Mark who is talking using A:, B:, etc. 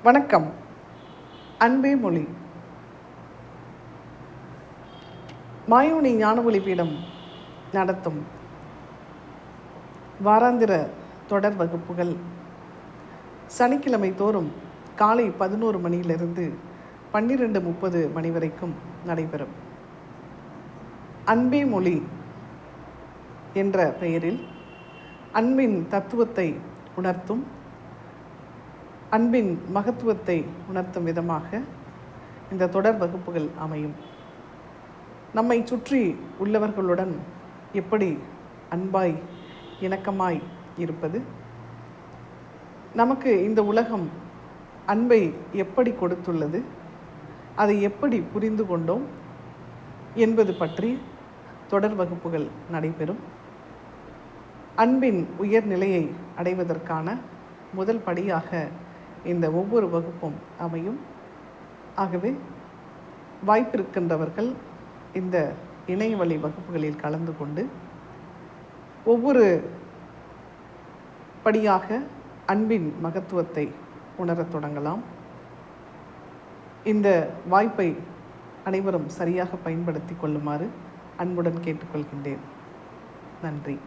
A: வணக்கம். அன்பே மொழி. மாயோனி ஞான ஒளிபீடம் நடத்தும் வாராந்திர தொடர் வகுப்புகள் சனிக்கிழமை தோறும் காலை 11 மணியிலிருந்து 12:30 மணி வரைக்கும் நடைபெறும். அன்பே மொழி என்ற பெயரில் அன்பின் தத்துவத்தை உணர்த்தும், அன்பின் மகத்துவத்தை உணர்த்தும் விதமாக இந்த தொடர் வகுப்புகள் அமையும். நம்மை சுற்றி உள்ளவர்களுடன் எப்படி அன்பாய் இணக்கமாய் இருப்பது, நமக்கு இந்த உலகம் அன்பை எப்படி கொடுத்துள்ளது, அதை எப்படி புரிந்து கொண்டோம் என்பது பற்றி தொடர் வகுப்புகள் நடைபெறும். அன்பின் உயர்நிலையை அடைவதற்கான முதல் படியாக இந்த ஒவ்வொரு வகுப்பும் அமையும். ஆகவே வாய்ப்பிருக்கின்றவர்கள் இந்த இணையவழி வகுப்புகளில் கலந்து கொண்டு ஒவ்வொரு படியாக அன்பின் மகத்துவத்தை உணரத் தொடங்கலாம். இந்த வாய்ப்பை அனைவரும் சரியாக பயன்படுத்தி கொள்ளுமாறு அன்புடன் கேட்டுக்கொள்கின்றேன். நன்றி.